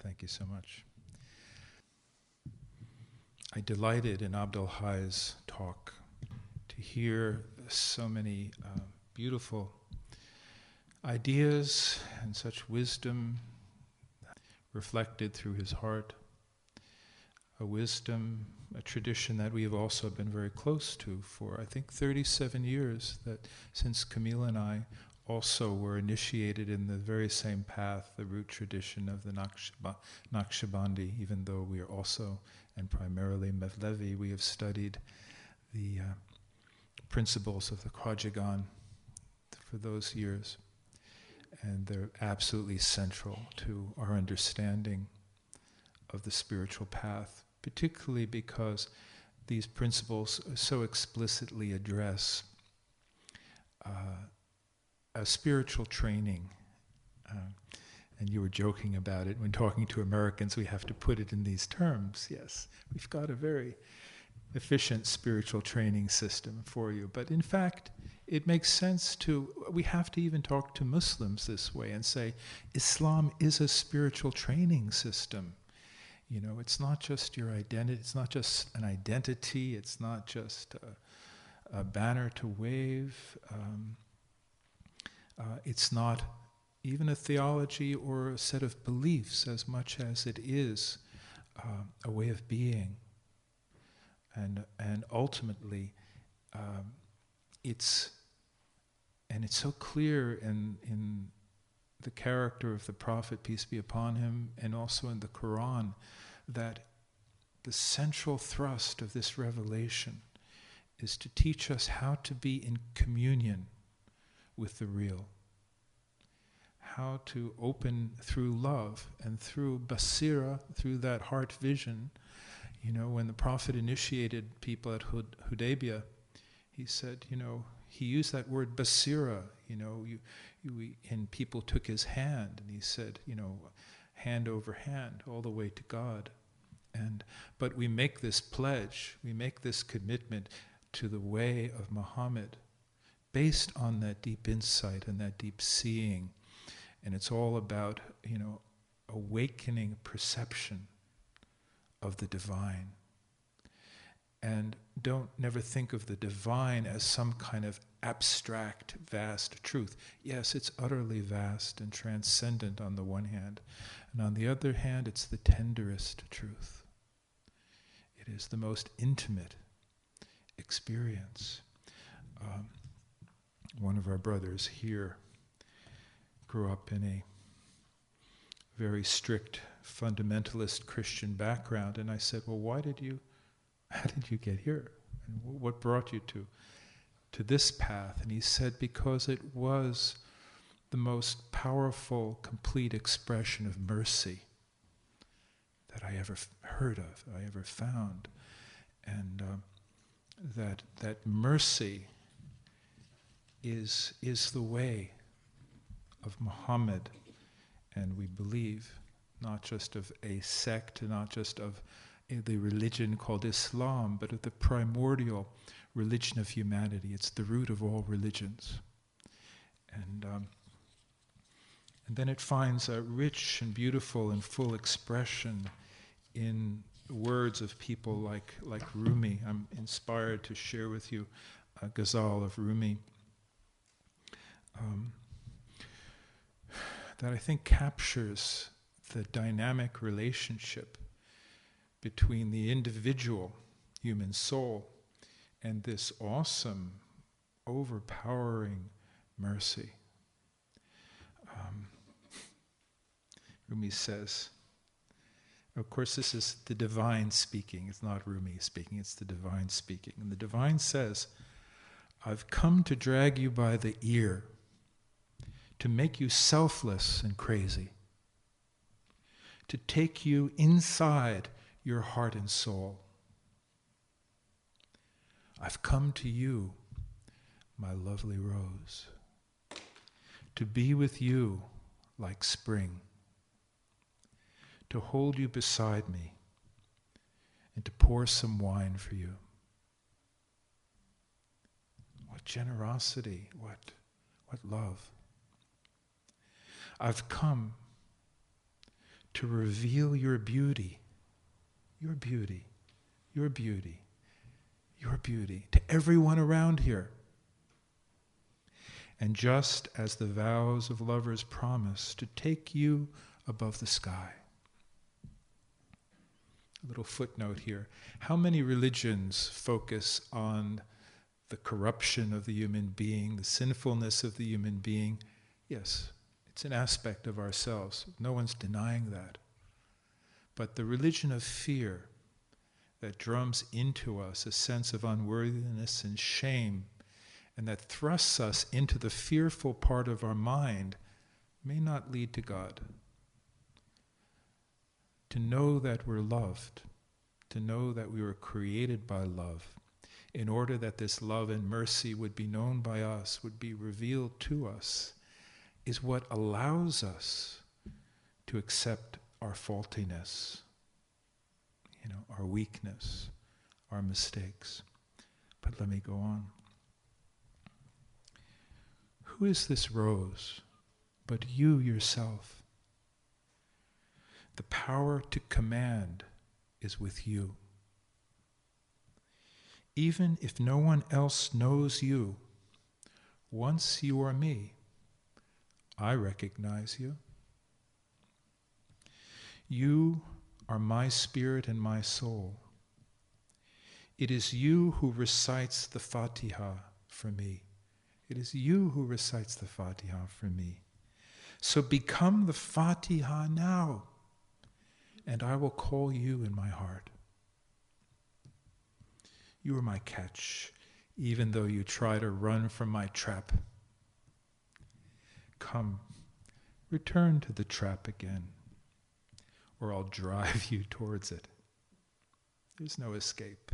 Thank you so much. I delighted in Abdul Hay's talk to hear so many beautiful ideas and such wisdom reflected through his heart. A wisdom, a tradition that we have also been very close to for, I think, 37 years, that since Camille and I also were initiated in the very same path, the root tradition of the Naqshbandi, even though we are also, and primarily Mevlevi, we have studied the principles of the Khwajagan for those years. And they're absolutely central to our understanding of the spiritual path, particularly because these principles so explicitly address a spiritual training. And you were joking about it. When talking to Americans, we have to put it in these terms. Yes, we've got a very efficient spiritual training system for you. But in fact, it makes sense we have to even talk to Muslims this way and say, Islam is a spiritual training system. You know, it's not just your identity, it's not just an identity, it's not just a banner to wave. It's not even a theology or a set of beliefs as much as it is a way of being. And ultimately, it's so clear in the character of the Prophet, peace be upon him, and also in the Quran, that the central thrust of this revelation is to teach us how to be in communion with the real, how to open through love and through basira, through that heart vision. You know, when the Prophet initiated people at Hudaybiyah, he said, you know, he used that word basira, you know, and people took his hand, and he said, you know, hand over hand, all the way to God. But we make this pledge, we make this commitment to the way of Muhammad, based on that deep insight and that deep seeing. And it's all about, you know, awakening perception of the divine. And never think of the divine as some kind of abstract, vast truth. Yes, it's utterly vast and transcendent on the one hand, and on the other hand, it's the tenderest truth. It is the most intimate experience. One of our brothers here grew up in a very strict fundamentalist Christian background, and I said, well, how did you get here? And what brought you to this path? And he said, because it was the most powerful, complete expression of mercy that I ever heard of, I ever found. And that mercy is the way of Muhammad, and we believe not just of a sect, not just of the religion called Islam, but of the primordial religion of humanity. It's the root of all religions. And then it finds a rich and beautiful and full expression in words of people like Rumi. I'm inspired to share with you a ghazal of Rumi that I think captures the dynamic relationship between the individual human soul and this awesome, overpowering mercy. Rumi says, of course this is the divine speaking, it's not Rumi speaking, it's the divine speaking. And the divine says, I've come to drag you by the ear, to make you selfless and crazy, to take you inside your heart and soul. I've come to you, my lovely rose, to be with you like spring, to hold you beside me and to pour some wine for you. What generosity, what love. I've come to to reveal your beauty, your beauty, your beauty, your beauty to everyone around here. And just as the vows of lovers promise to take you above the sky. A little footnote here. How many religions focus on the corruption of the human being, the sinfulness of the human being? Yes, it's an aspect of ourselves. No one's denying that. But the religion of fear that drums into us a sense of unworthiness and shame, and that thrusts us into the fearful part of our mind, may not lead to God. To know that we're loved, to know that we were created by love, in order that this love and mercy would be known by us, would be revealed to us, is what allows us to accept our faultiness, our weakness, our mistakes. But let me go on. Who is this rose but you yourself? The power to command is with you. Even if no one else knows you, once you are me, I recognize you. You are my spirit and my soul. It is you who recites the Fatiha for me. It is you who recites the Fatiha for me. So become the Fatiha now, and I will call you in my heart. You are my catch, even though you try to run from my trap. Come, return to the trap again, or I'll drive you towards it. There's no escape.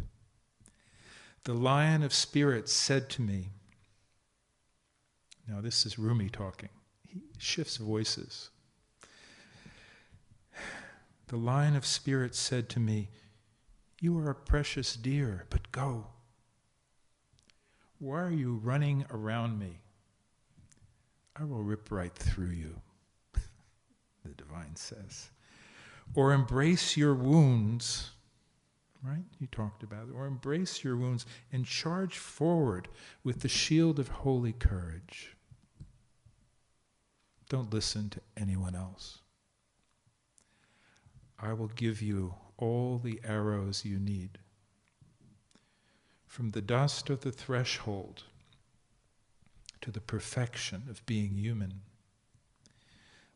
The Lion of Spirit said to me, now this is Rumi talking. He shifts voices. The Lion of Spirit said to me, you are a precious deer, but go. Why are you running around me? I will rip right through you, the divine says. Or embrace your wounds, right? You talked about it. Or embrace your wounds and charge forward with the shield of holy courage. Don't listen to anyone else. I will give you all the arrows you need. From the dust of the threshold to the perfection of being human,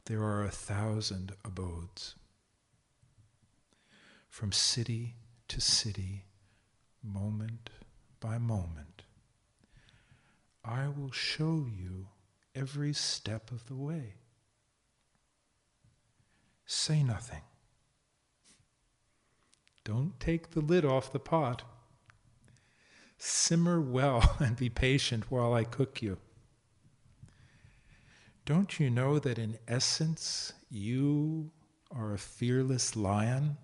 there are 1,000 abodes. From city to city, moment by moment, I will show you every step of the way. Say nothing. Don't take the lid off the pot. Simmer well and be patient while I cook you. Don't you know that in essence you are a fearless lion,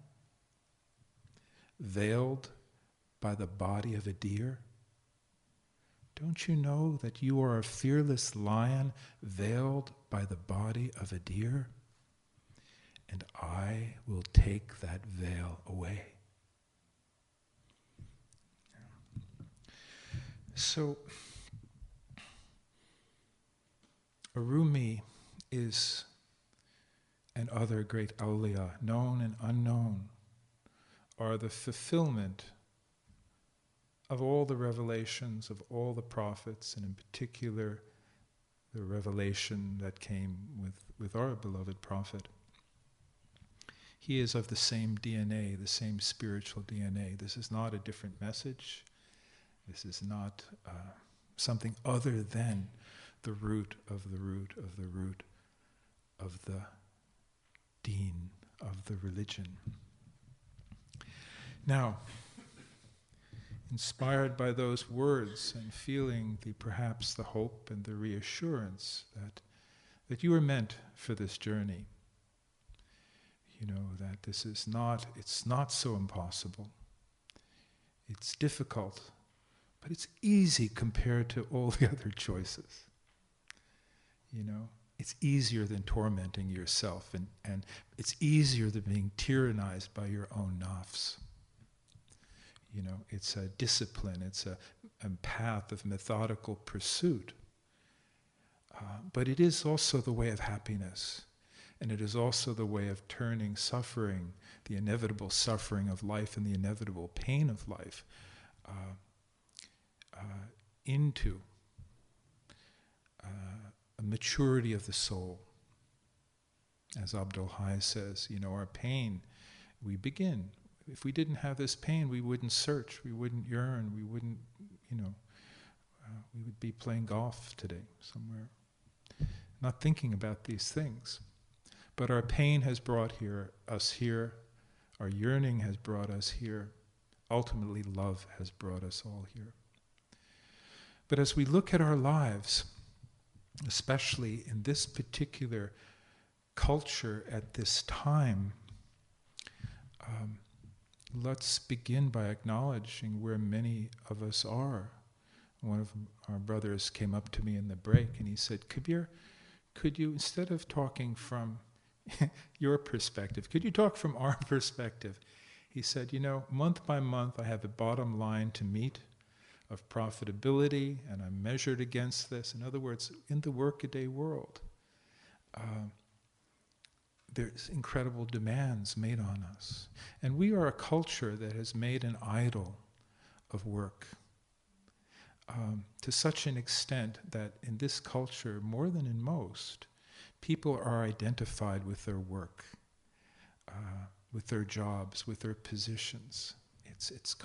veiled by the body of a deer? Don't you know that you are a fearless lion, veiled by the body of a deer? And I will take that veil away. So, Rumi is, and other great awliya, known and unknown, are the fulfillment of all the revelations of all the prophets, and in particular the revelation that came with our beloved prophet. He is of the same DNA, the same spiritual DNA. This is not a different message. This is not something other than the root of the root of the root of the deen, of the religion. Now, inspired by those words and feeling perhaps the hope and the reassurance that you are meant for this journey, that it's not so impossible. It's difficult, but it's easy compared to all the other choices. it's easier than tormenting yourself, and it's easier than being tyrannized by your own nafs. You know, it's a discipline, it's a path of methodical pursuit. But it is also the way of happiness. And it is also the way of turning suffering, the inevitable suffering of life and the inevitable pain of life, into a maturity of the soul. As Abdul Hai says, you know, our pain, we begin. If we didn't have this pain, we wouldn't search, we wouldn't yearn, we wouldn't, you know, we would be playing golf today somewhere, not thinking about these things. But our pain has brought us here, our yearning has brought us here, ultimately love has brought us all here. But as we look at our lives, especially in this particular culture at this time, let's begin by acknowledging where many of us are. One of our brothers came up to me in the break and he said, Kabir, could you, instead of talking from your perspective, could you talk from our perspective? He said, you know, month by month I have a bottom line to meet of profitability, and I'm measured against this. In other words, in the workaday world, there's incredible demands made on us. And we are a culture that has made an idol of work, to such an extent that in this culture, more than in most, people are identified with their work, with their jobs, with their positions. It's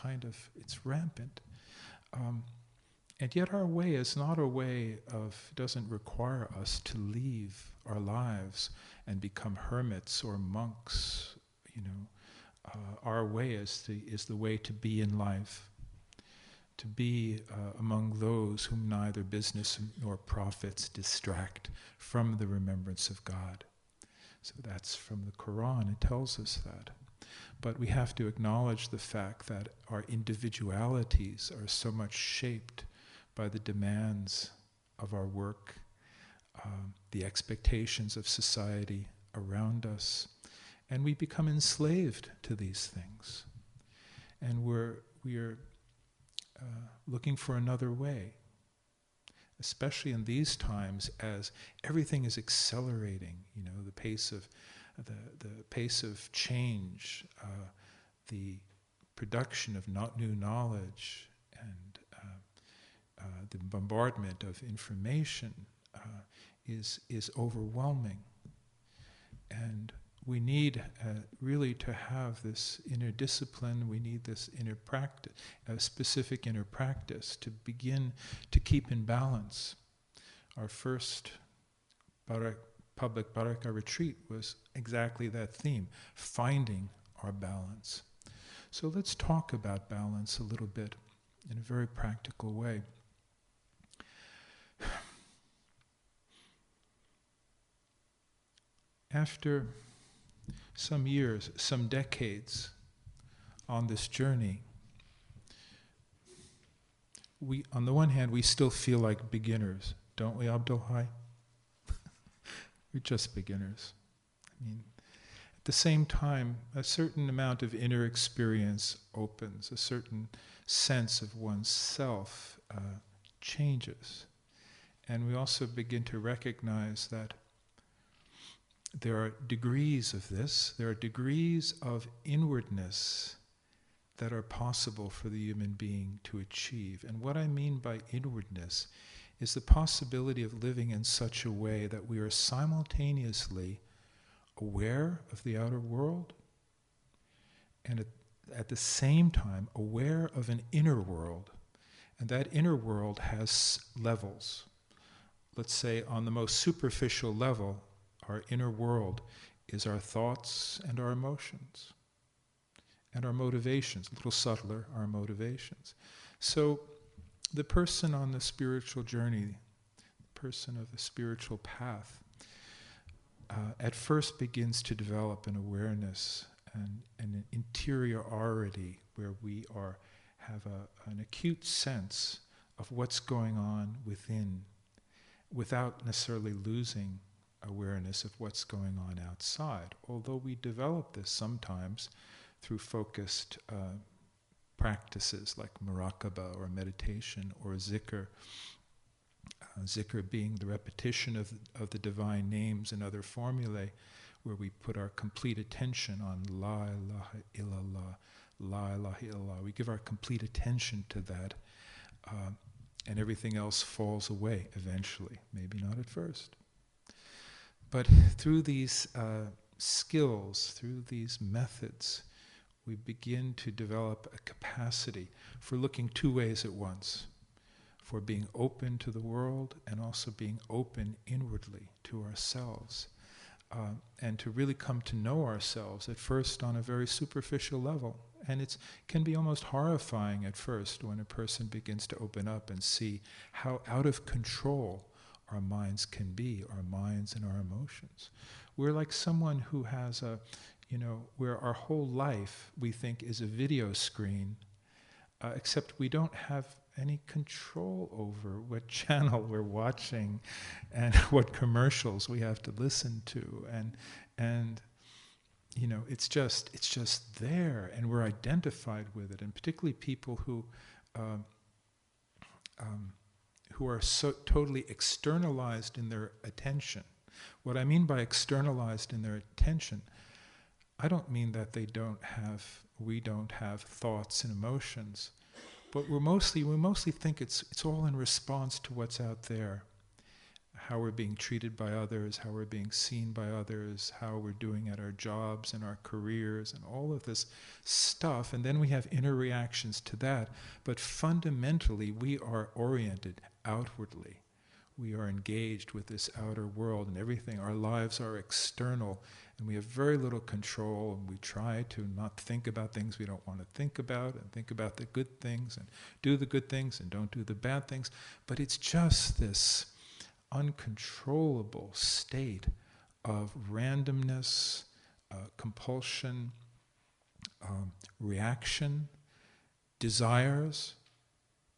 rampant. And yet our way is not a way doesn't require us to leave our lives and become hermits or monks, you know. Our way is the way to be in life, to be among those whom neither business nor profits distract from the remembrance of God. So that's from the Quran, it tells us that. But we have to acknowledge the fact that our individualities are so much shaped by the demands of our work, the expectations of society around us, and we become enslaved to these things. And we are looking for another way, especially in these times as everything is accelerating. You know, the pace of change, the production of new knowledge, and the bombardment of information is overwhelming. And we need really to have this inner discipline, we need this inner practice, a specific inner practice to begin to keep in balance. Our first public Baraka Retreat was exactly that theme, finding our balance. So let's talk about balance a little bit in a very practical way. After some years, some decades on this journey, on the one hand, we still feel like beginners, don't we, Abdul Hai? We're just beginners. I mean, at the same time, a certain amount of inner experience opens, a certain sense of one's self changes. And we also begin to recognize that there are degrees of this, there are degrees of inwardness that are possible for the human being to achieve. And what I mean by inwardness is the possibility of living in such a way that we are simultaneously aware of the outer world and at the same time aware of an inner world. And that inner world has levels. Let's say on the most superficial level, our inner world is our thoughts and our emotions and our motivations, a little subtler, our motivations. So the person on the spiritual journey, the person of the spiritual path, at first begins to develop an awareness and an interiority where we have an acute sense of what's going on within, without necessarily losing awareness of what's going on outside. Although we develop this sometimes through focused practices like muraqabah or meditation or zikr. Zikr being the repetition of the divine names and other formulae, where we put our complete attention on La ilaha illallah, La ilaha illallah. We give our complete attention to that, and everything else falls away eventually, maybe not at first. But through these skills, through these methods, we begin to develop a capacity for looking two ways at once, for being open to the world and also being open inwardly to ourselves, and to really come to know ourselves at first on a very superficial level. And it can be almost horrifying at first when a person begins to open up and see how out of control our minds can be, our minds and our emotions. We're like someone who has where our whole life we think is a video screen, except we don't have any control over what channel we're watching and what commercials we have to listen to, and it's just there, and we're identified with it. And particularly people who are so totally externalized in their attention. What I mean by externalized in their attention, I don't mean that we don't have thoughts and emotions, but we mostly think it's all in response to what's out there, how we're being treated by others, how we're being seen by others, how we're doing at our jobs and our careers and all of this stuff, and then we have inner reactions to that. But fundamentally, we are oriented outwardly. We are engaged with this outer world and everything. Our lives are external, and we have very little control, and we try to not think about things we don't want to think about, and think about the good things, and do the good things, and don't do the bad things. But it's just this uncontrollable state of randomness, compulsion, reaction, desires.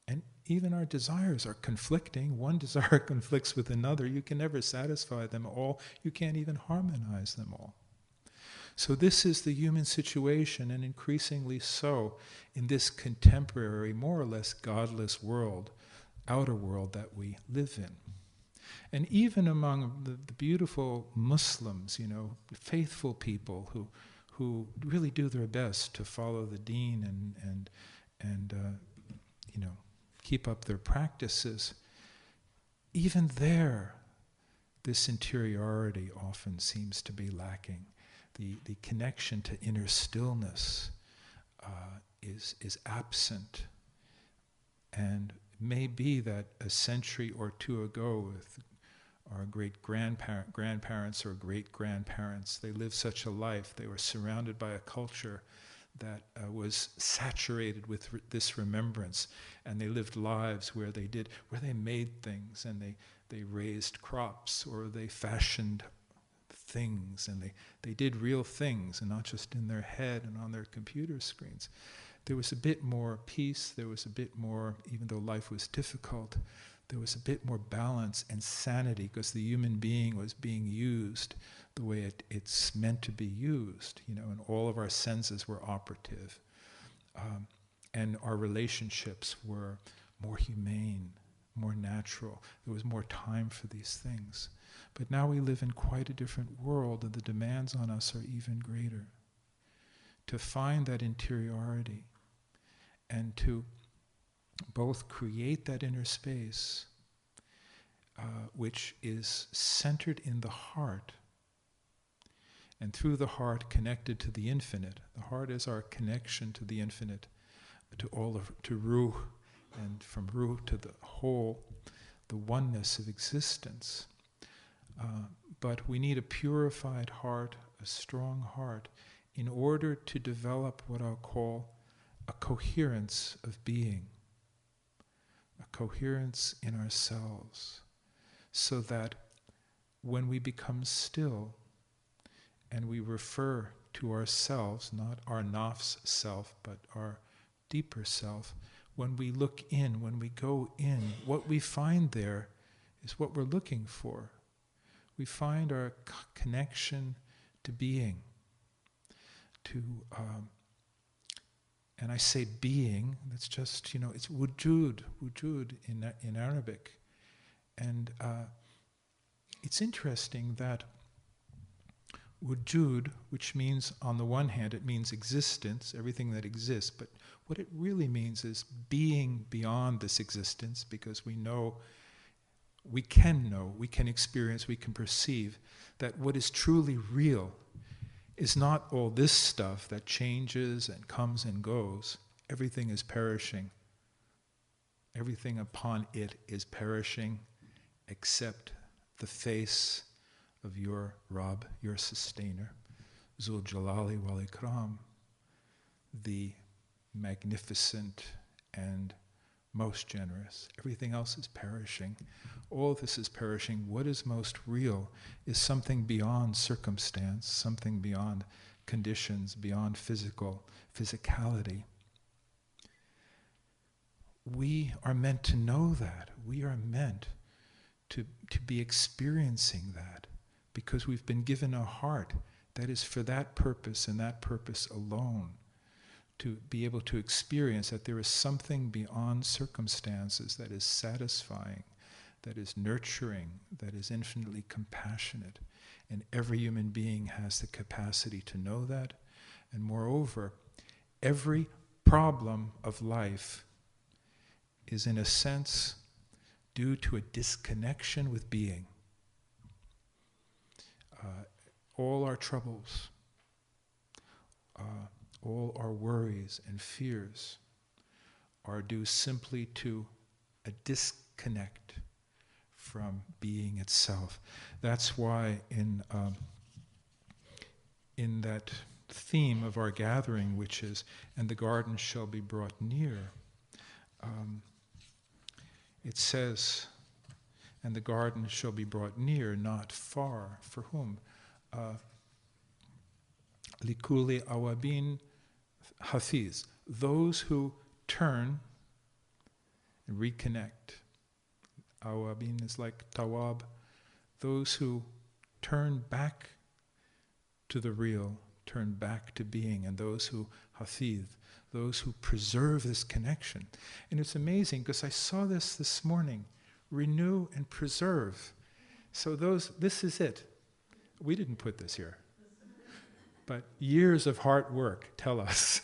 And even our desires are conflicting. One desire conflicts with another. You can never satisfy them all. You can't even harmonize them all. So this is the human situation, and increasingly so in this contemporary, more or less godless world, outer world that we live in. And even among the beautiful Muslims, faithful people who really do their best to follow the deen and keep up their practices, even there, this interiority often seems to be lacking. The connection to inner stillness is absent. And it may be that a century or two ago, with our grandparents or great-grandparents, they lived such a life. They were surrounded by a culture that was saturated with this remembrance, and they lived lives where they made things, and they raised crops, or they fashioned things, and they did real things, and not just in their head and on their computer screens. There was a bit more peace, there was a bit more, even though life was difficult, there was a bit more balance and sanity, because the human being was being used the way it's meant to be used, and all of our senses were operative. And our relationships were more humane, more natural. There was more time for these things. But now we live in quite a different world, and the demands on us are even greater. To find that interiority and to both create that inner space, which is centered in the heart, and through the heart connected to the infinite. The heart is our connection to the infinite, to Ruh, and from Ruh to the whole, the oneness of existence. But we need a purified heart, a strong heart, in order to develop what I'll call a coherence of being, a coherence in ourselves, so that when we become still and we refer to ourselves, not our nafs self, but our deeper self, when we look in, when we go in, what we find there is what we're looking for. we find our connection to being, to, and I say being, that's just, it's wujud in Arabic. And it's interesting that wujud, which means, on the one hand, it means existence, everything that exists, but what it really means is being beyond this existence, because we can experience, we can perceive that what is truly real is not all this stuff that changes and comes and goes. Everything is perishing. Everything upon it is perishing except the face of your Rabb, your sustainer, Zul Jalali wal Ikram, the magnificent and most generous. Everything else is perishing. All this is perishing. What is most real is something beyond circumstance, something beyond conditions, beyond physicality. We are meant to know that. We are meant to be experiencing that, because we've been given a heart that is for that purpose and that purpose alone, to be able to experience that there is something beyond circumstances that is satisfying, that is nurturing, that is infinitely compassionate. And every human being has the capacity to know that. And moreover, every problem of life is in a sense due to a disconnection with being. All our troubles, all our worries and fears are due simply to a disconnect from being itself. That's why in that theme of our gathering, which is, and the garden shall be brought near, it says, and the garden shall be brought near, not far. For whom? Likuli awabin hafiz. Those who turn and reconnect. Awabin is like tawab. Those who turn back to the real, turn back to being, and those who hafiz, those who preserve this connection. And it's amazing, because I saw this morning. Renew and preserve. So this is it. We didn't put this here. But years of hard work tell us.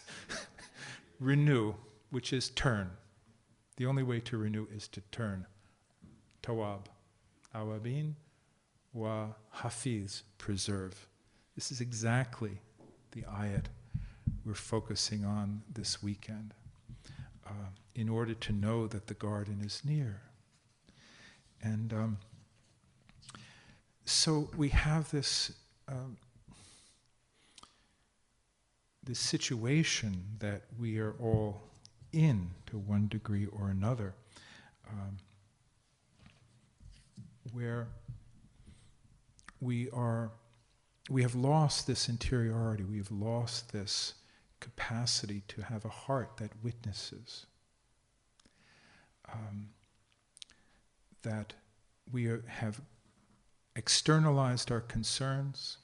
Renew, which is turn. The only way to renew is to turn. Tawab. Awabin wa hafiz, preserve. This is exactly the ayat we're focusing on this weekend, in order to know that the garden is near. And so we have this this situation that we are all in to one degree or another, where we have lost this interiority, we have lost this capacity to have a heart that witnesses, that we have externalized our concerns,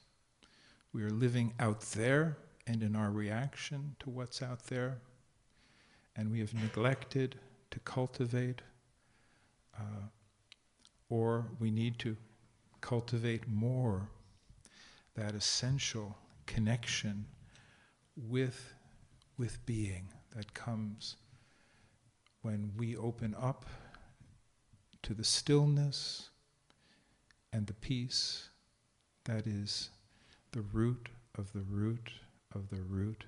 we are living out there and in our reaction to what's out there, and we have neglected to cultivate, or we need to cultivate more that essential connection with being that comes when we open up to the stillness and the peace that is the root of the root of the root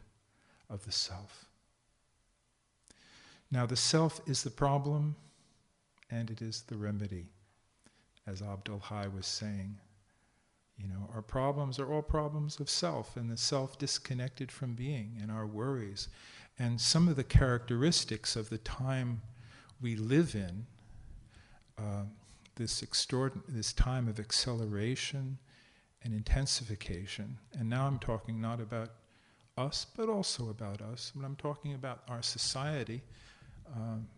of the self. Now, the self is the problem, and it is the remedy, as Abdul Hai was saying. Our problems are all problems of self, and the self disconnected from being, and our worries. And some of the characteristics of the time we live in, this time of acceleration and intensification, and now I'm talking not about us, but also about us, but I'm talking about our society,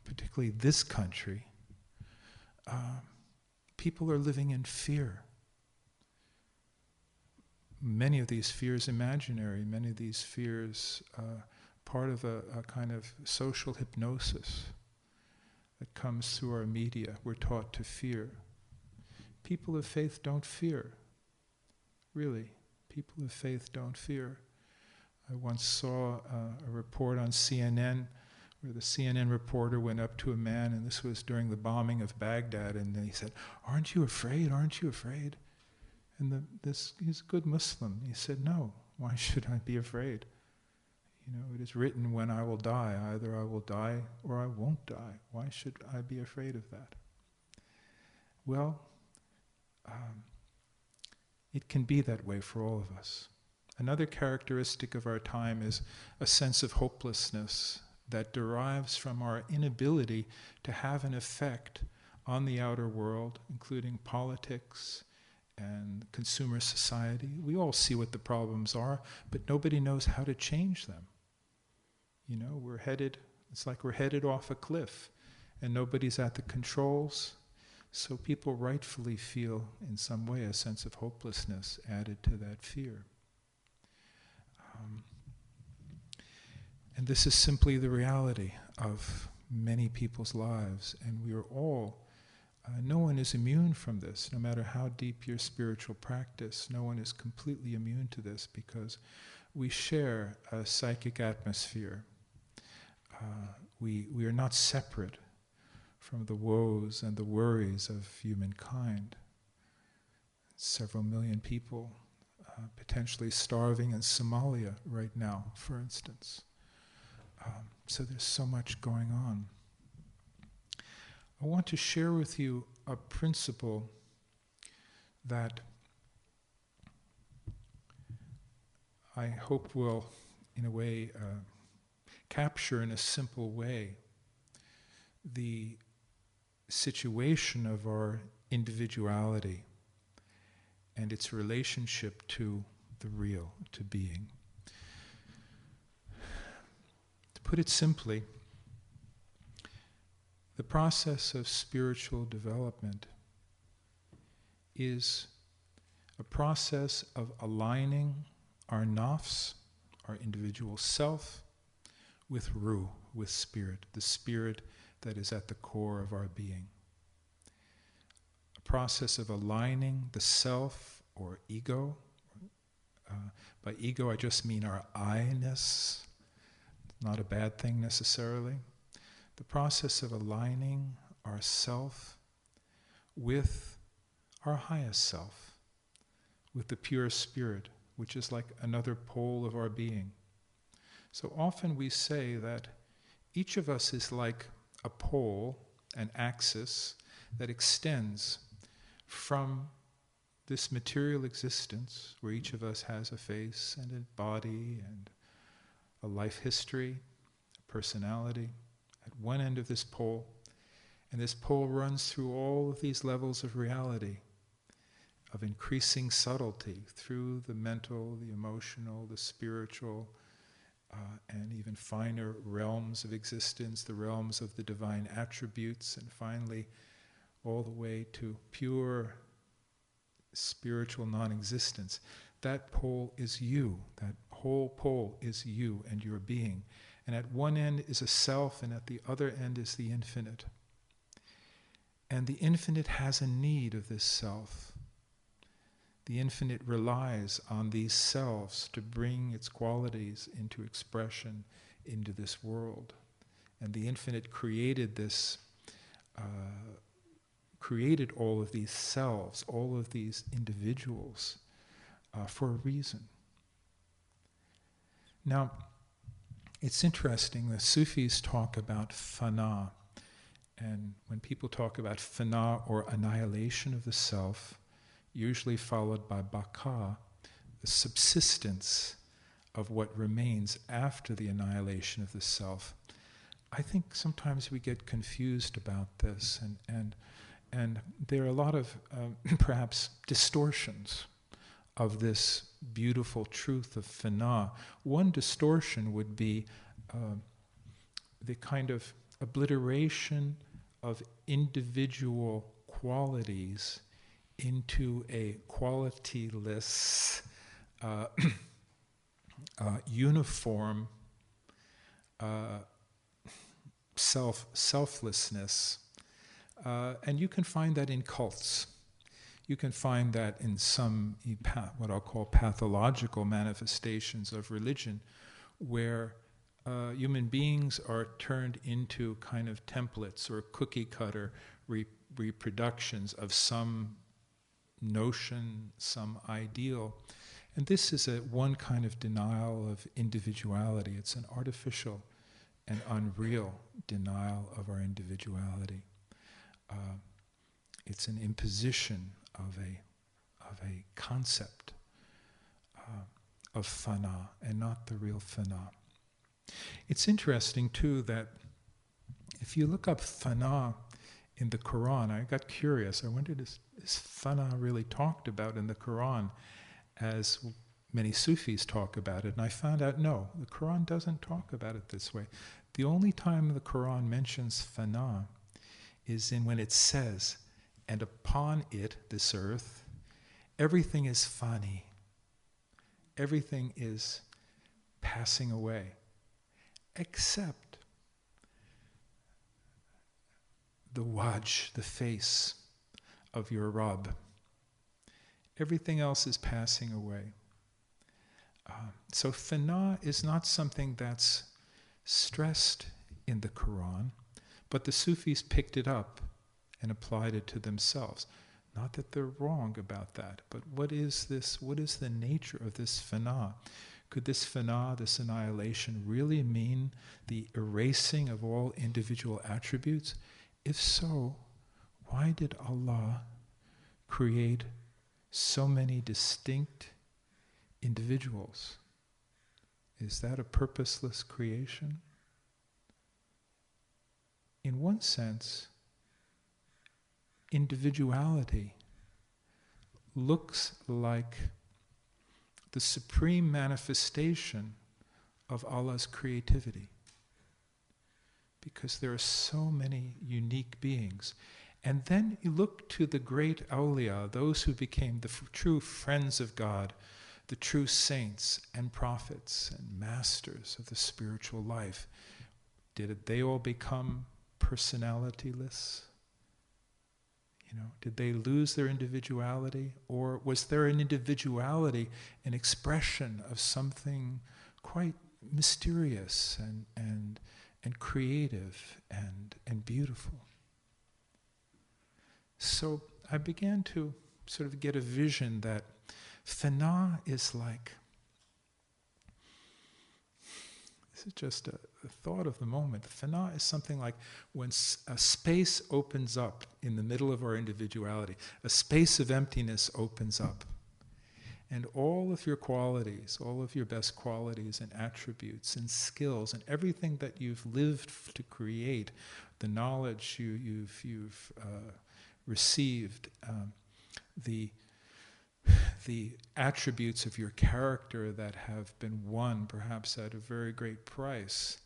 particularly this country. People are living in fear. many of these fears imaginary, many of these fears part of a kind of social hypnosis that comes through our media. We're taught to fear. People of faith don't fear. Really, people of faith don't fear. I once saw a report on CNN where the CNN reporter went up to a man, and this was during the bombing of Baghdad, and he said, "Aren't you afraid? Aren't you afraid?" And he's a good Muslim. He said, "No, why should I be afraid? It is written, when I will die, either I will die or I won't die. Why should I be afraid of that?" Well, it can be that way for all of us. Another characteristic of our time is a sense of hopelessness that derives from our inability to have an effect on the outer world, including politics and consumer society. We all see what the problems are, but nobody knows how to change them. It's like we're headed off a cliff and nobody's at the controls. So people rightfully feel, in some way, a sense of hopelessness added to that fear. And this is simply the reality of many people's lives, and we are all, no one is immune from this, no matter how deep your spiritual practice. No one is completely immune to this because we share a psychic atmosphere. We are not separate from the woes and the worries of humankind. Several million people potentially starving in Somalia right now, for instance. So there's so much going on. I want to share with you a principle that I hope will, in a way, capture in a simple way the situation of our individuality and its relationship to the real, to being. To put it simply, the process of spiritual development is a process of aligning our nafs, our individual self, with Ruh, with spirit, the spirit that is at the core of our being. A process of aligning the self or ego. By ego, I just mean our I-ness, not a bad thing necessarily. The process of aligning our self with our highest self, with the pure spirit, which is like another pole of our being. So often we say that each of us is like a pole, an axis that extends from this material existence, where each of us has a face and a body and a life history, a personality, at one end of this pole, and this pole runs through all of these levels of reality, of increasing subtlety, through the mental, the emotional, the spiritual, and even finer realms of existence, the realms of the divine attributes, and finally all the way to pure spiritual non-existence. That pole is you. That whole pole is you and your being. And at one end is a self, and at the other end is the infinite. And the infinite has a need of this self. The infinite relies on these selves to bring its qualities into expression into this world. And the infinite created this, created all of these selves, all of these individuals for a reason. Now, it's interesting, the Sufis talk about fana. And when people talk about fana, or annihilation of the self, usually followed by baka, the subsistence of what remains after the annihilation of the self. I think sometimes we get confused about this, and there are a lot of perhaps distortions of this beautiful truth of fana. One distortion would be the kind of obliteration of individual qualities into a qualityless uniform selflessness. And you can find that in cults. You can find that in some what I'll call pathological manifestations of religion, where human beings are turned into kind of templates or cookie cutter reproductions of some notion, some ideal. And this is one kind of denial of individuality. It's an artificial and unreal denial of our individuality. It's an imposition of a concept of fana and not the real fana. It's interesting too that if you look up fana in the Quran, I got curious. I wondered, is fana really talked about in the Quran as many Sufis talk about it? And I found out, no, the Quran doesn't talk about it this way. The only time the Quran mentions fana is when it says, and upon it, this earth, everything is fani. Everything is passing away, except the wajh, the face of your Rabb. Everything else is passing away. So fana is not something that's stressed in the Quran, but the Sufis picked it up and applied it to themselves. Not that they're wrong about that, but what is this? What is the nature of this fana? Could this fana, this annihilation, really mean the erasing of all individual attributes? If so, why did Allah create so many distinct individuals? Is that a purposeless creation? In one sense, individuality looks like the supreme manifestation of Allah's creativity, because there are so many unique beings. And then you look to the great awliya, those who became the true friends of God, the true saints and prophets and masters of the spiritual life. Did they all become personalityless? Did they lose their individuality? Or was there an individuality, an expression of something quite mysterious and creative and beautiful? So I began to sort of get a vision that fana is like, this is just a thought of the moment. Fana is something like when a space opens up in the middle of our individuality, a space of emptiness opens up. And all of your qualities, all of your best qualities and attributes and skills and everything that you've lived to create, the knowledge you've received, the attributes of your character that have been won perhaps at a very great price,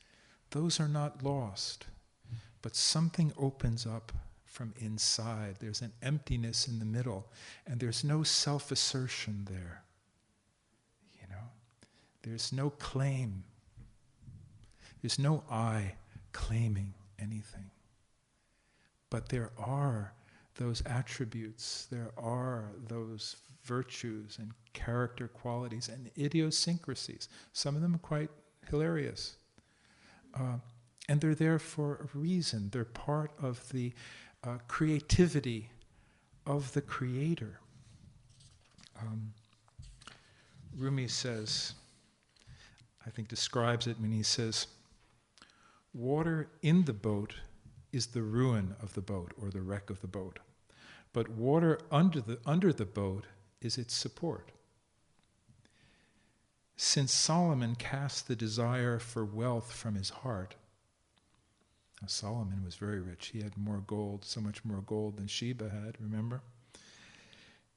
those are not lost. But something opens up from inside. There's an emptiness in the middle, and there's no self-assertion there. There's no claim. There's no I claiming anything. But there are those attributes, there are those virtues and character qualities and idiosyncrasies. Some of them are quite hilarious. And they're there for a reason. They're part of the creativity of the Creator. Rumi says, I think describes it when he says, water in the boat is the ruin of the boat or the wreck of the boat. But water under the boat is its support. Since Solomon cast the desire for wealth from his heart, now Solomon was very rich. He had more gold, so much more gold than Sheba had, remember?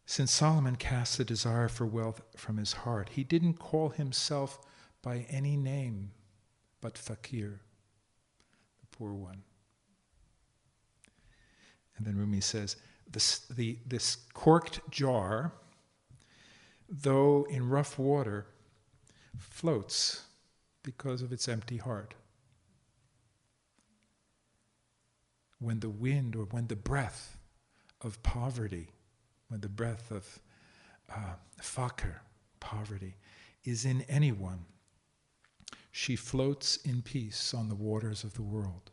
Since Solomon cast the desire for wealth from his heart, he didn't call himself by any name but Fakir, the poor one. And then Rumi says, this corked jar though in rough water, floats because of its empty heart. When the wind or when the breath of poverty, when the breath of fakir, poverty, is in anyone, she floats in peace on the waters of the world.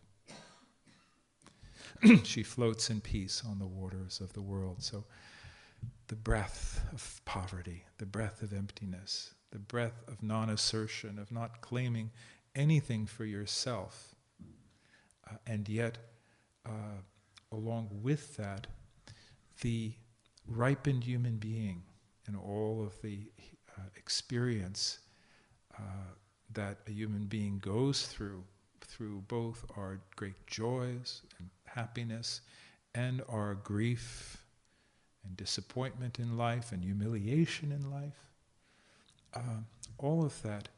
She floats in peace on the waters of the world. So the breath of poverty, the breath of emptiness, the breath of non-assertion, of not claiming anything for yourself, and yet along with that, the ripened human being and all of the experience that a human being goes through both our great joys and happiness and our grief and disappointment in life and humiliation in life, all of that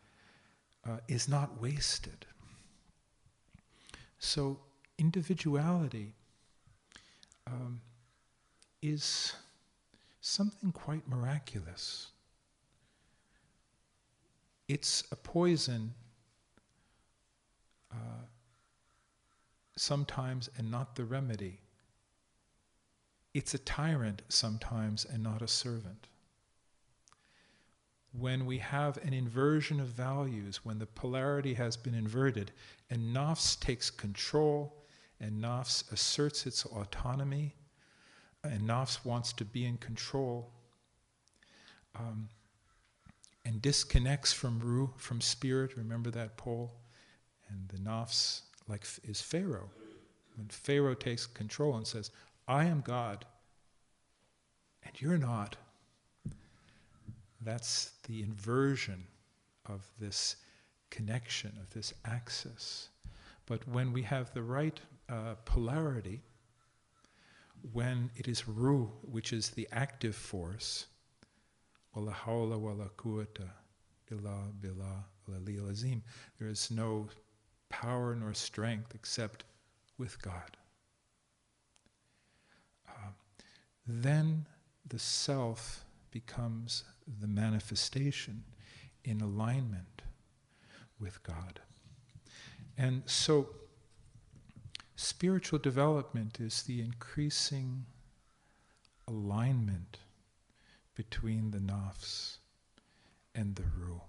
is not wasted. So individuality is something quite miraculous. It's a poison sometimes and not the remedy. It's a tyrant sometimes and not a servant. When we have an inversion of values, when the polarity has been inverted, and nafs takes control, and nafs asserts its autonomy, and nafs wants to be in control, and disconnects from ruh, from spirit, remember that pole? And the nafs is Pharaoh. When Pharaoh takes control and says, I am God, and you're not, that's the inversion of this connection, of this access. But when we have the right polarity, when it is ruh, which is the active force, wala hawla wala quwwata illa billah al-aliyyil azim, there is no power nor strength except with God. Then the self becomes the manifestation in alignment with God. And so spiritual development is the increasing alignment between the nafs and the ruh.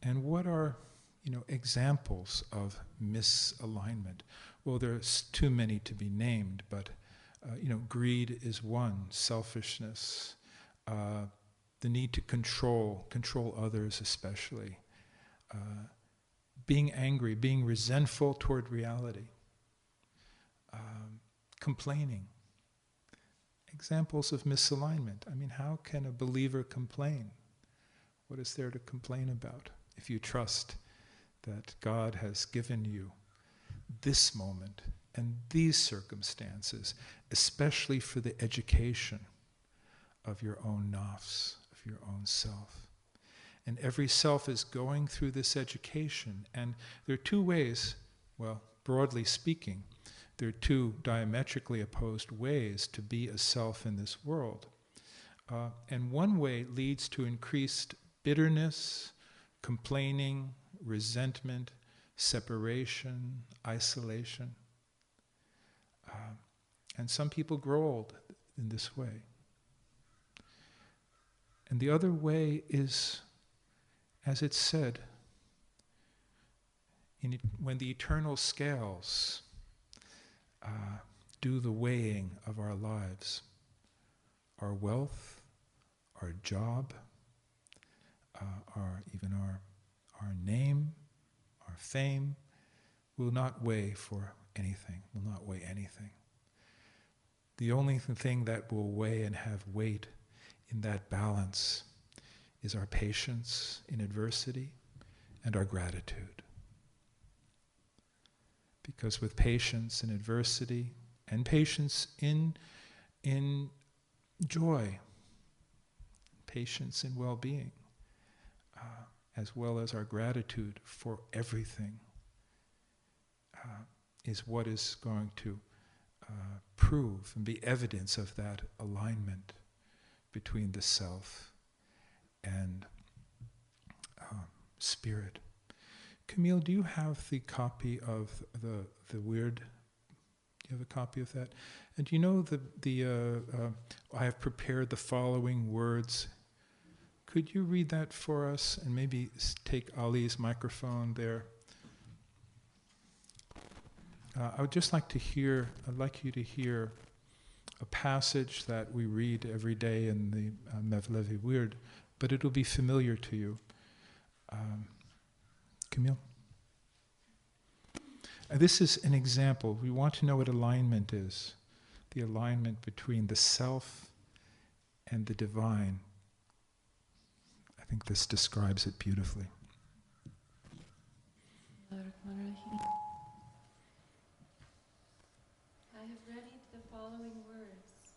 And what are, examples of misalignment? Well, there's too many to be named, but greed is one, selfishness, the need to control others especially, being angry, being resentful toward reality, complaining. Examples of misalignment. I mean, how can a believer complain? What is there to complain about if you trust that God has given you this moment and these circumstances, especially for the education of your own nafs, of your own self? And every self is going through this education. And there are two ways, well, broadly speaking, there are two diametrically opposed ways to be a self in this world. And one way leads to increased bitterness, complaining, resentment, separation, isolation. And some people grow old in this way. And the other way is, as it's said, when the eternal scales do the weighing of our lives, our wealth, our job, our name, our fame, will not weigh for anything, will not weigh anything. The only thing that will weigh and have weight in that balance is our patience in adversity and our gratitude. Because with patience in adversity and patience in joy, patience in well-being, as well as our gratitude for everything, is what is going to prove and be evidence of that alignment between the self and spirit. Camille, do you have the copy of the Weird? Do you have a copy of that? And do you know I have prepared the following words. Could you read that for us and maybe take Ali's microphone there? I would just like to hear, I'd like you to hear a passage that we read every day in the Mevlevi Weird, but it'll be familiar to you. Camille? This is an example. We want to know what alignment is. The alignment between the self and the divine. I think this describes it beautifully. I have readied the following words.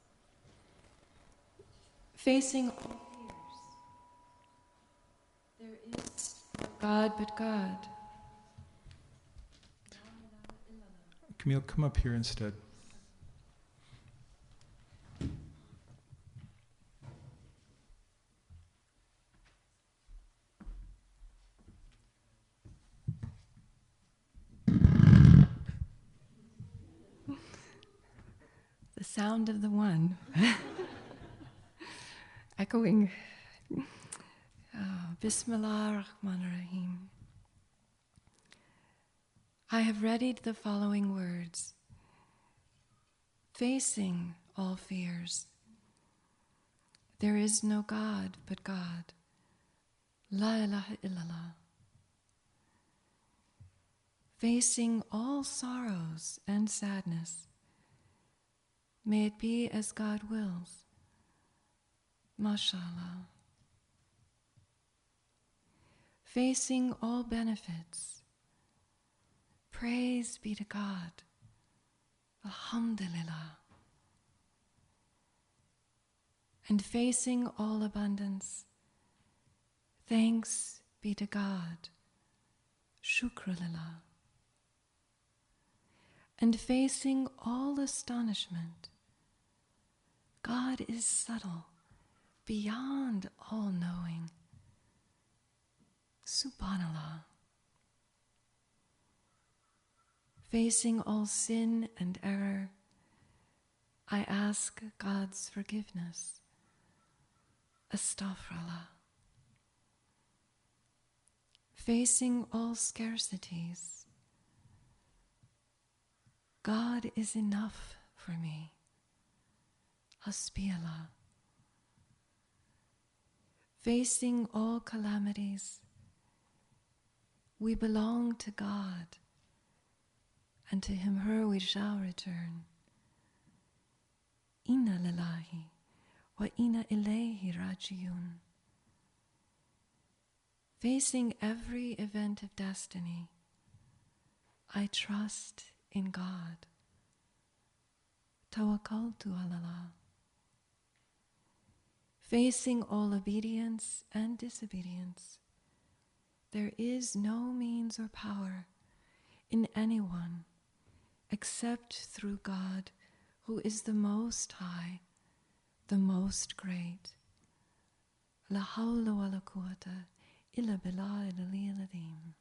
Facing all fears, there is no God but God. Camille, come up here instead. The sound of the one. Echoing. Bismillah ar-Rahman ar-Rahim. I have readied the following words. Facing all fears, there is no God but God. La ilaha illallah. Facing all sorrows and sadness, may it be as God wills. MashaAllah. Facing all benefits, praise be to God. Alhamdulillah. And facing all abundance, thanks be to God. Shukrulillah. And facing all astonishment, God is subtle, beyond all knowing. Subhanallah. Facing all sin and error, I ask God's forgiveness. Astaghfirullah. Facing all scarcities, God is enough for me. Hasbiyallah. Facing all calamities, we belong to God, and to Him, her we shall return. Inna lillahi wa inna ilayhi rajiun. Facing every event of destiny, I trust in God. Tawakkaltu ala Allah. Facing all obedience and disobedience, there is no means or power in anyone except through God, who is the Most High, the Most Great. La hawla wa la quwwata illa billahi al-aliyyil azim.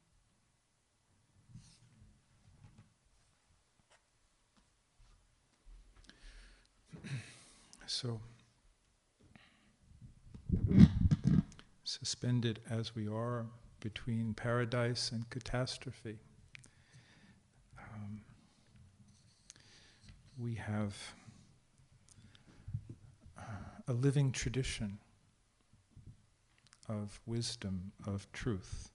So, suspended as we are between paradise and catastrophe, we have a living tradition of wisdom, of truth,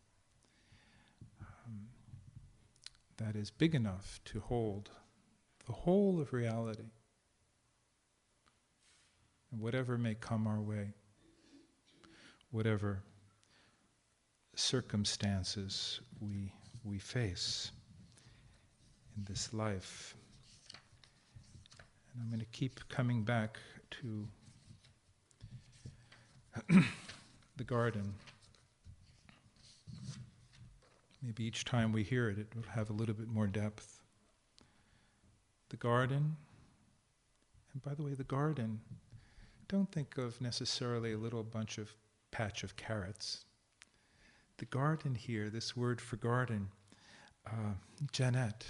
that is big enough to hold the whole of reality, and whatever may come our way, whatever circumstances we face in this life. And I'm going to keep coming back to the garden. Maybe each time we hear it, it will have a little bit more depth. The garden, and by the way, the garden, don't think of necessarily a little bunch of patch of carrots. The garden here, this word for garden, Jannat,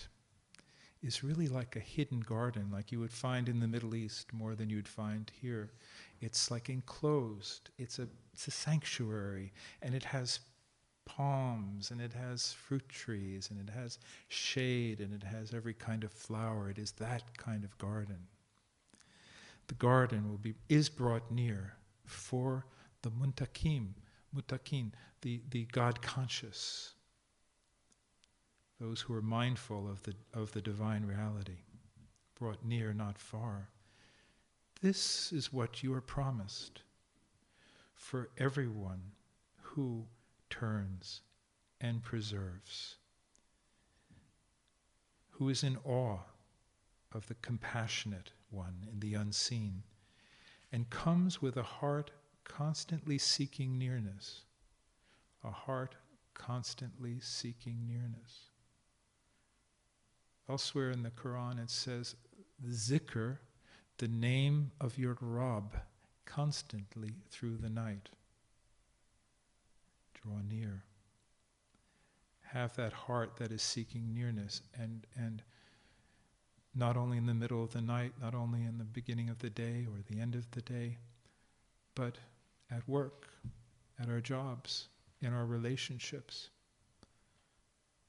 is really like a hidden garden, like you would find in the Middle East more than you'd find here. It's like enclosed. It's a sanctuary, and it has palms, and it has fruit trees, and it has shade, and it has every kind of flower. It is that kind of garden. The garden is brought near for the mutakin, the God conscious, those who are mindful of the divine reality, brought near, not far. This is what you are promised for everyone who turns and preserves, who is in awe of the compassionate one in the unseen, and comes with a heart constantly seeking nearness, a heart constantly seeking nearness. Elsewhere in the Quran it says, zikr, the name of your Rabb, constantly through the night. Draw near. Have that heart that is seeking nearness, and not only in the middle of the night, not only in the beginning of the day or the end of the day, but at work, at our jobs, in our relationships.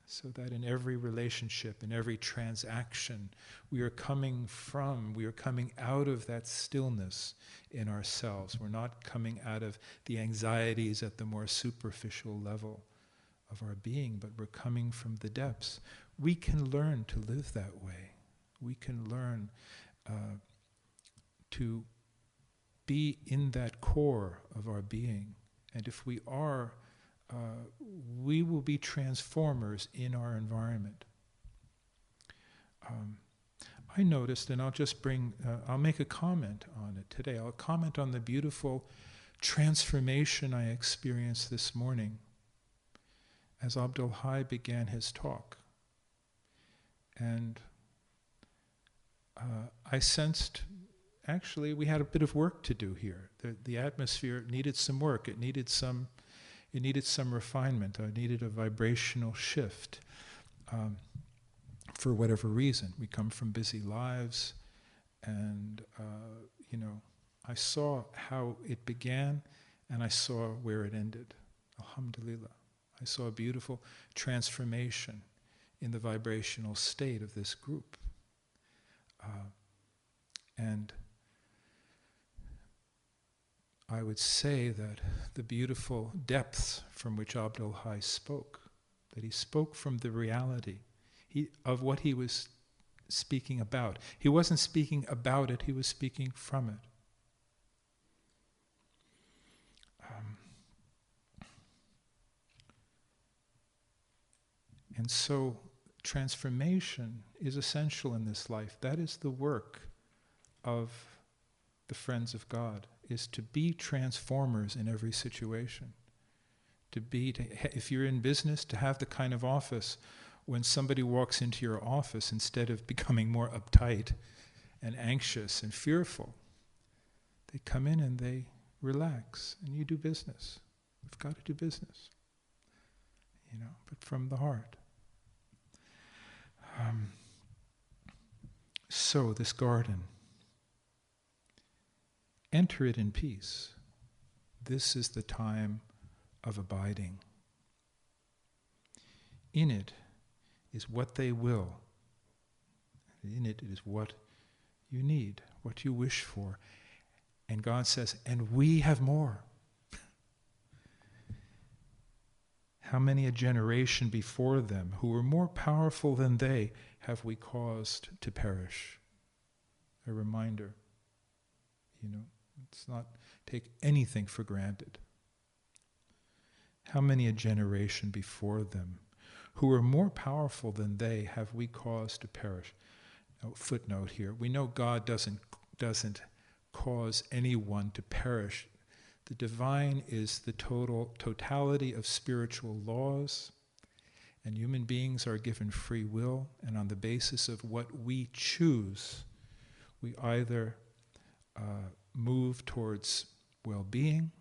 So that in every relationship, in every transaction, we are coming out of that stillness in ourselves. We're not coming out of the anxieties at the more superficial level of our being, but we're coming from the depths. We can learn to live that way. We can learn to be in that core of our being. And if we are, we will be transformers in our environment. I noticed, and I'll make a comment on it today. I'll comment on the beautiful transformation I experienced this morning as Abdul Hai began his talk. And I sensed, actually, we had a bit of work to do here. The atmosphere needed some work. It needed some refinement. I needed a vibrational shift. For whatever reason, we come from busy lives, and I saw how it began, and I saw where it ended. Alhamdulillah, I saw a beautiful transformation in the vibrational state of this group, and I would say that the beautiful depths from which Abdul Hai spoke, that he spoke from the reality of what he was speaking about. He wasn't speaking about it, he was speaking from it. And so transformation is essential in this life. That is the work of the friends of God, is to be transformers in every situation. If you're in business, to have the kind of office when somebody walks into your office, instead of becoming more uptight and anxious and fearful, they come in and they relax, and you do business. We've got to do business, but from the heart. So this garden, enter it in peace. This is the time of abiding. In it is what they will. In it is what you need, what you wish for. And God says, and we have more. How many a generation before them who were more powerful than they have we caused to perish? A reminder, let's not take anything for granted. How many a generation before them who were more powerful than they have we caused to perish? Now, footnote here, we know God doesn't cause anyone to perish. The divine is the totality of spiritual laws, and human beings are given free will, and on the basis of what we choose, we either move towards well-being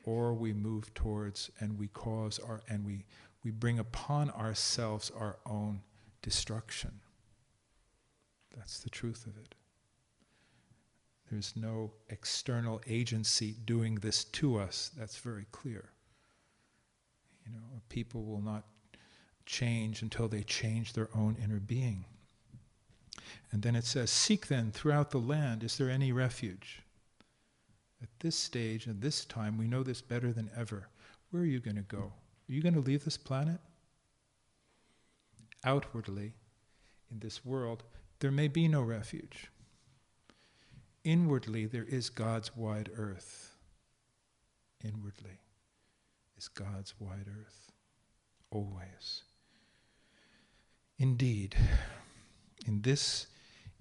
or we move towards and we cause we bring upon ourselves our own destruction. That's the truth of it. There's no external agency doing this to us. That's very clear. People will not change until they change their own inner being. And then it says, seek then throughout the land, is there any refuge? At this stage and this time, we know this better than ever. Where are you going to go? Are you going to leave this planet? Outwardly, in this world, there may be no refuge. Inwardly, there is God's wide earth. Inwardly is God's wide earth. Always. Indeed, in this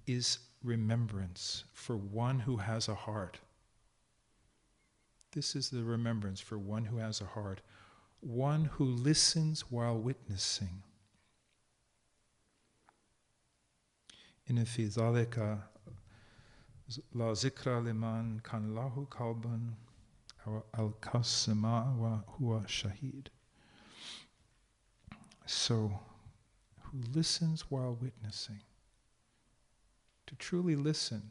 is remembrance for one who has a heart. This is the remembrance for one who has a heart, one who listens while witnessing. Inefi zalika la zikra liman kan lahu kalban al-kasima wa huwa shahid. So, who listens while witnessing. To truly listen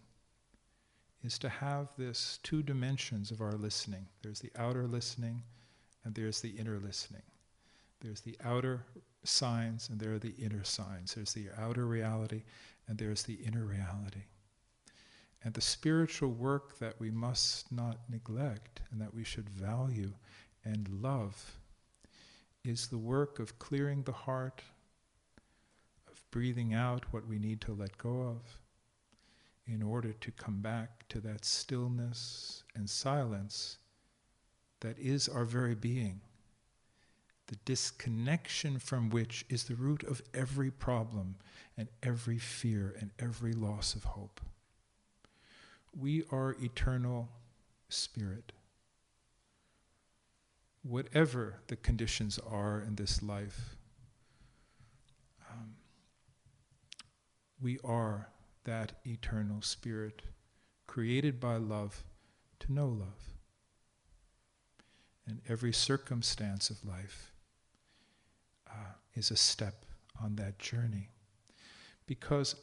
is to have this two dimensions of our listening. There's the outer listening and there's the inner listening. There's the outer signs and there are the inner signs. There's the outer reality and there's the inner reality. And the spiritual work that we must not neglect and that we should value and love is the work of clearing the heart, of breathing out what we need to let go of, in order to come back to that stillness and silence that is our very being, the disconnection from which is the root of every problem and every fear and every loss of hope. We are eternal spirit. Whatever the conditions are in this life, we are that eternal spirit, created by love to know love. And every circumstance of life is a step on that journey. Because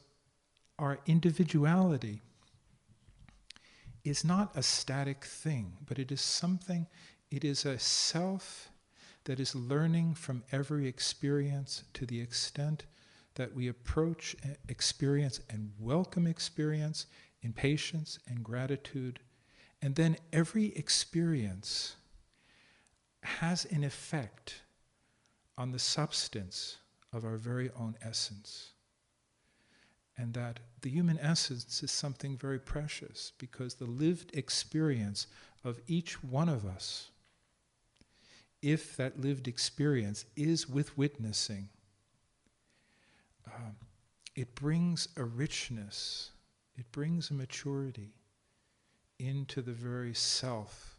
our individuality is not a static thing, but it is something, it is a self that is learning from every experience to the extent that we approach experience and welcome experience in patience and gratitude. And then every experience has an effect on the substance of our very own essence. And that the human essence is something very precious because the lived experience of each one of us, if that lived experience is with witnessing, it brings a richness, it brings a maturity into the very self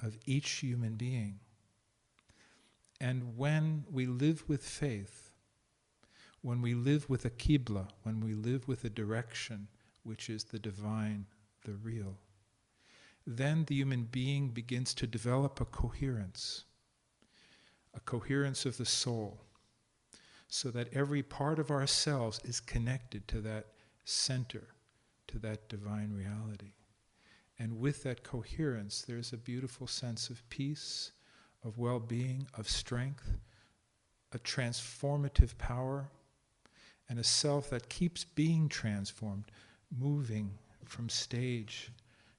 of each human being. And when we live with faith, when we live with a qibla, when we live with a direction, which is the divine, the real, then the human being begins to develop a coherence of the soul, so that every part of ourselves is connected to that center, to that divine reality. And with that coherence, there's a beautiful sense of peace, of well-being, of strength, a transformative power, and a self that keeps being transformed, moving from stage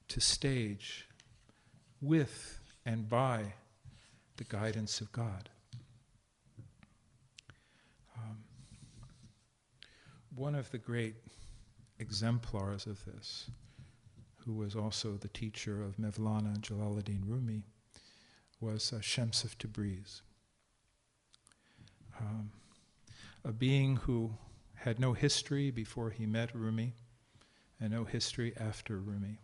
to stage with and by the guidance of God. One of the great exemplars of this, who was also the teacher of Mevlana Jalaluddin Rumi, was Shams of Tabriz, a being who had no history before he met Rumi and no history after Rumi.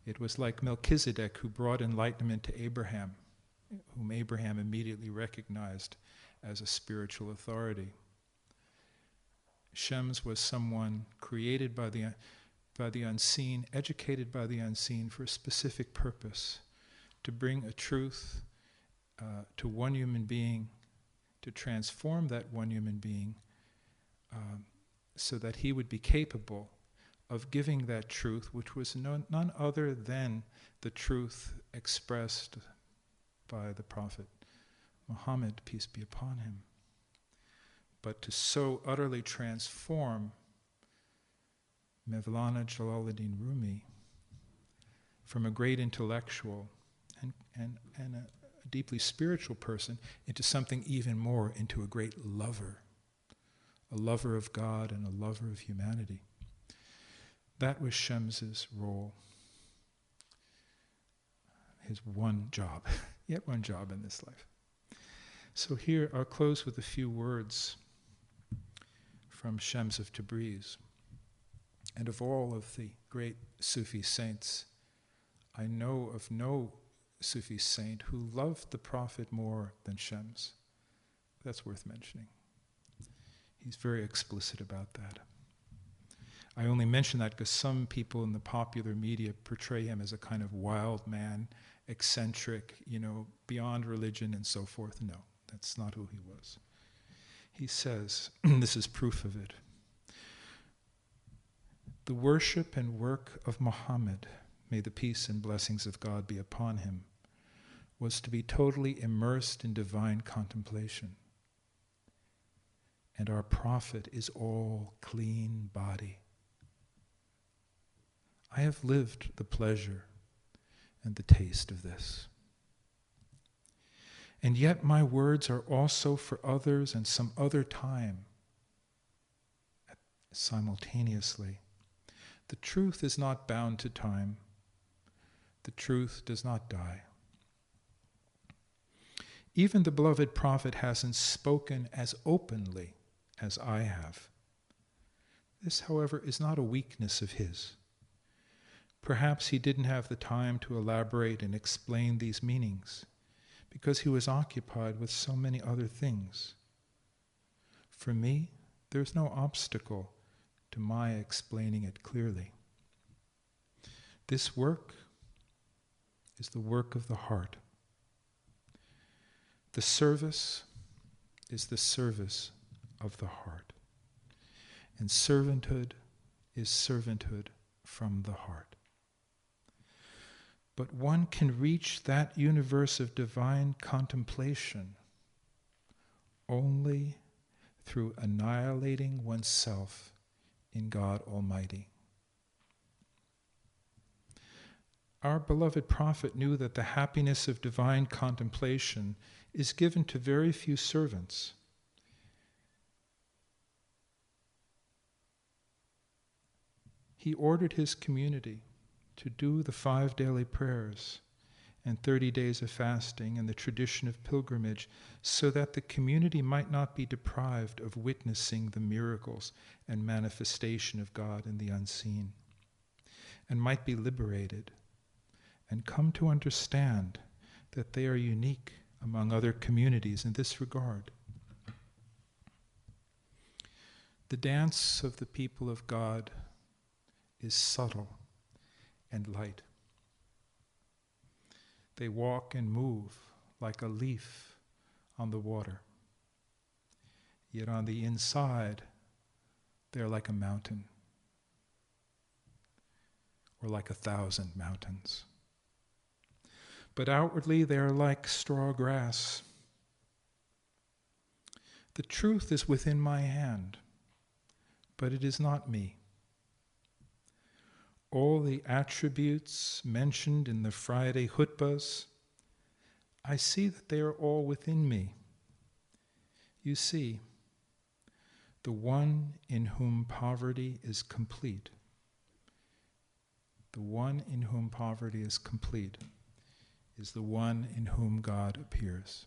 It was like Melchizedek, who brought enlightenment to Abraham, whom Abraham immediately recognized as a spiritual authority. Shams was someone created by the by the unseen, educated by the unseen for a specific purpose, to bring a truth to one human being, to transform that one human being so that he would be capable of giving that truth, which was none other than the truth expressed by the Prophet Muhammad, peace be upon him. But to so utterly transform Mevlana Jalaluddin Rumi from a great intellectual and a deeply spiritual person into something even more, into a great lover, a lover of God and a lover of humanity. That was Shems's role, his one job, yet one job in this life. So here I'll close with a few words from Shems of Tabriz. And of all of the great Sufi saints, I know of no Sufi saint who loved the Prophet more than Shems. That's worth mentioning. He's very explicit about that. I only mention that because some people in the popular media portray him as a kind of wild man, eccentric, beyond religion and so forth. No, that's not who he was. He says, this is proof of it, the worship and work of Muhammad, may the peace and blessings of God be upon him, was to be totally immersed in divine contemplation. And our Prophet is all clean body. I have lived the pleasure and the taste of this. And yet my words are also for others and some other time, simultaneously. The truth is not bound to time. The truth does not die. Even the beloved Prophet hasn't spoken as openly as I have. This, however, is not a weakness of his. Perhaps he didn't have the time to elaborate and explain these meanings, because he was occupied with so many other things. For me, there's no obstacle to my explaining it clearly. This work is the work of the heart. The service is the service of the heart. And servanthood is servanthood from the heart. But one can reach that universe of divine contemplation only through annihilating oneself in God Almighty. Our beloved Prophet knew that the happiness of divine contemplation is given to very few servants. He ordered his community to do the 5 daily prayers and 30 days of fasting and the tradition of pilgrimage so that the community might not be deprived of witnessing the miracles and manifestation of God in the unseen, and might be liberated and come to understand that they are unique among other communities in this regard. The dance of the people of God is subtle and light. They walk and move like a leaf on the water. Yet on the inside, they're like a mountain, or like 1,000 mountains. But outwardly, they are like straw grass. The truth is within my hand, but it is not me. All the attributes mentioned in the Friday khutbahs, I see that they are all within me. You see, the one in whom poverty is complete, the one in whom poverty is complete, is the one in whom God appears.